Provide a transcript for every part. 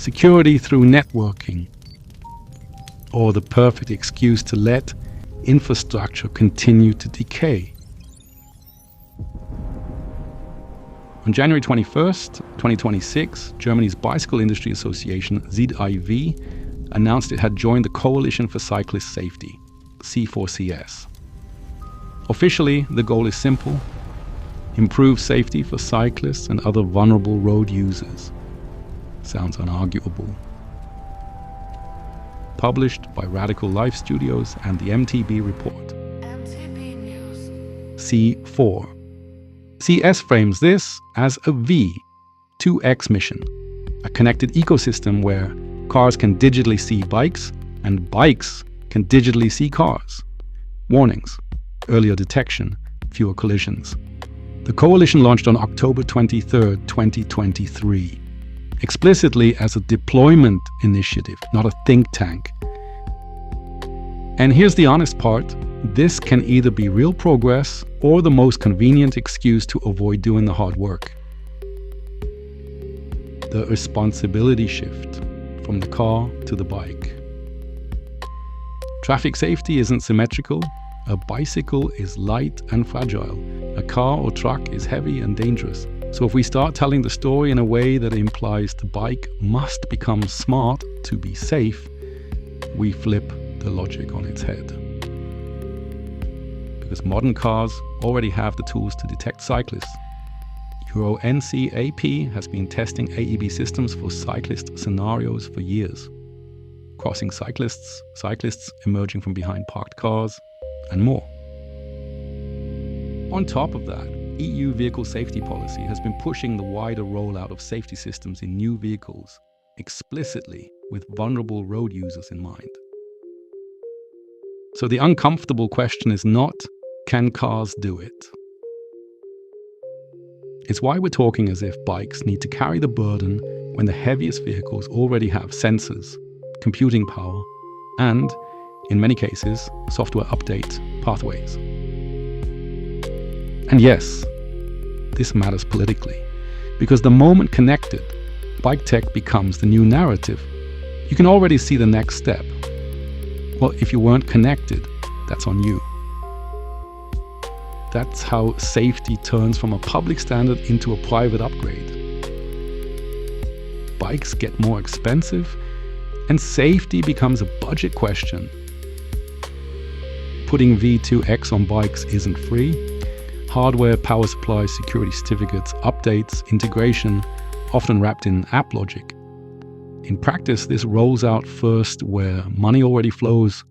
security through networking, or the perfect excuse to let infrastructure continue to decay. On January 21st, 2026, Germany's Bicycle Industry Association, ZIV, announced it had joined the Coalition for Cyclist Safety, C4CS. Officially, the goal is simple: improve safety for cyclists and other vulnerable road users. Sounds unarguable. Published by Radical Life Studios and the MTB Report. MTB News. C4. CS frames this as a V2X mission, a connected ecosystem where cars can digitally see bikes and bikes can digitally see cars. Warnings, earlier detection, fewer collisions. The coalition launched on October 23, 2023, explicitly as a deployment initiative, not a think tank. And here's the honest part: this can either be real progress or the most convenient excuse to avoid doing the hard work. The responsibility shift from the car to the bike. Traffic safety isn't symmetrical. A bicycle is light and fragile. A car or truck is heavy and dangerous. So if we start telling the story in a way that implies the bike must become smart to be safe, we flip the logic on its head. Because modern cars already have the tools to detect cyclists. Euro NCAP has been testing AEB systems for cyclist scenarios for years. Crossing cyclists, cyclists emerging from behind parked cars, and more. On top of that, EU vehicle safety policy has been pushing the wider rollout of safety systems in new vehicles, explicitly with vulnerable road users in mind. So the uncomfortable question is not, can cars do it? It's why we're talking as if bikes need to carry the burden when the heaviest vehicles already have sensors, computing power, and, in many cases, software update pathways. And yes, this matters politically, because the moment connected, bike tech becomes the new narrative. You can already see the next step. Well, if you weren't connected, that's on you. That's how safety turns from a public standard into a private upgrade. Bikes get more expensive, and safety becomes a budget question. Putting V2X on bikes isn't free. Hardware, power supply, security certificates, updates, integration, often wrapped in app logic. In practice, this rolls out first where money already flows: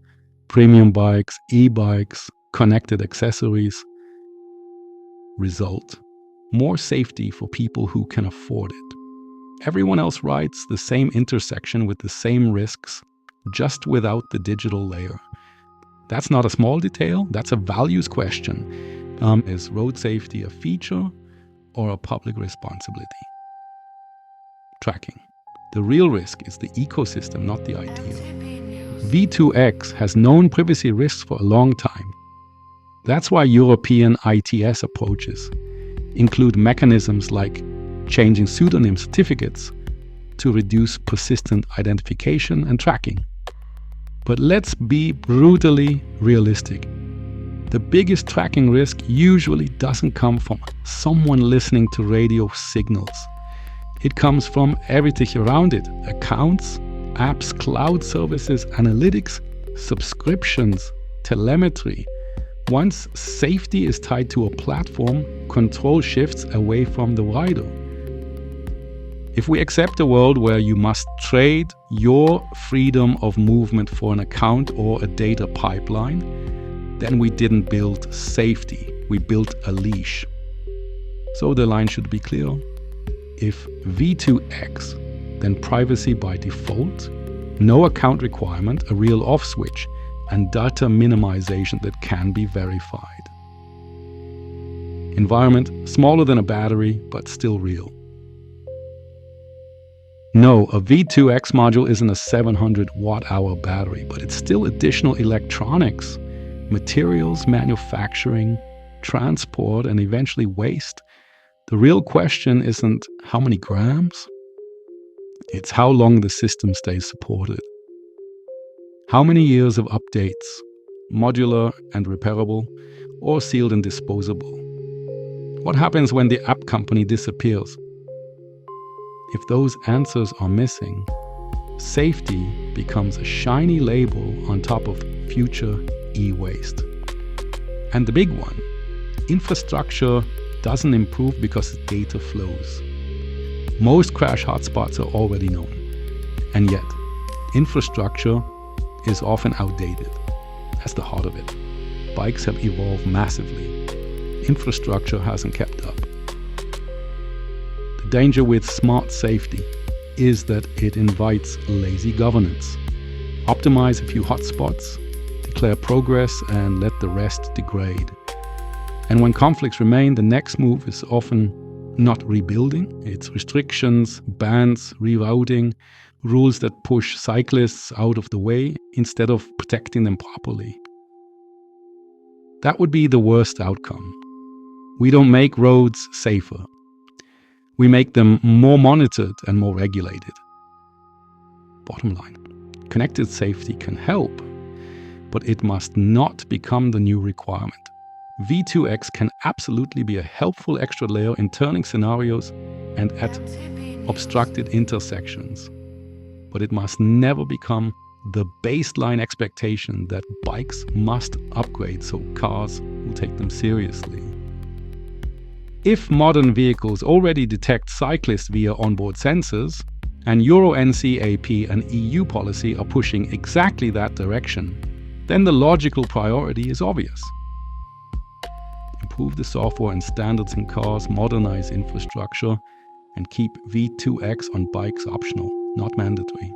premium bikes, e-bikes, connected accessories. Result: more safety for people who can afford it. Everyone else rides the same intersection with the same risks, just without the digital layer. That's not a small detail, that's a values question. Is road safety a feature or a public responsibility? Tracking. The real risk is the ecosystem, not the ideal. V2X has known privacy risks for a long time. That's why European ITS approaches include mechanisms like changing pseudonym certificates to reduce persistent identification and tracking. But let's be brutally realistic. The biggest tracking risk usually doesn't come from someone listening to radio signals. It comes from everything around it: accounts, apps, cloud services, analytics, subscriptions, telemetry. Once safety is tied to a platform, control shifts away from the rider. If we accept a world where you must trade your freedom of movement for an account or a data pipeline, then we didn't build safety, we built a leash. So the line should be clear. If V2X, then privacy by default, no account requirement, a real off switch, and data minimization that can be verified. Environment smaller than a battery, but still real. No, a V2X module isn't a 700 watt-hour battery, but it's still additional electronics, materials, manufacturing, transport, and eventually waste. The real question isn't how many grams, It's how long the system stays supported. How many years of updates, modular and repairable, or sealed and disposable? What happens when the app company disappears? If those answers are missing, safety becomes a shiny label on top of future e-waste. And the big one, infrastructure doesn't improve because data flows. Most crash hotspots are already known, and yet infrastructure is often outdated. That's the heart of it. Bikes have evolved massively. Infrastructure hasn't kept up. The danger with smart safety is that it invites lazy governance. Optimize a few hotspots, declare progress, and let the rest degrade. And when conflicts remain, the next move is often not rebuilding. It's restrictions, bans, rerouting, rules that push cyclists out of the way instead of protecting them properly. That would be the worst outcome. We don't make roads safer. We make them more monitored and more regulated. Bottom line, connected safety can help, but it must not become the new requirement. V2X can absolutely be a helpful extra layer in turning scenarios and at obstructed intersections, but it must never become the baseline expectation that bikes must upgrade so cars will take them seriously. If modern vehicles already detect cyclists via onboard sensors, and Euro NCAP and EU policy are pushing exactly that direction, then the logical priority is obvious. Improve the software and standards in cars, modernize infrastructure, and keep V2X on bikes optional, not mandatory.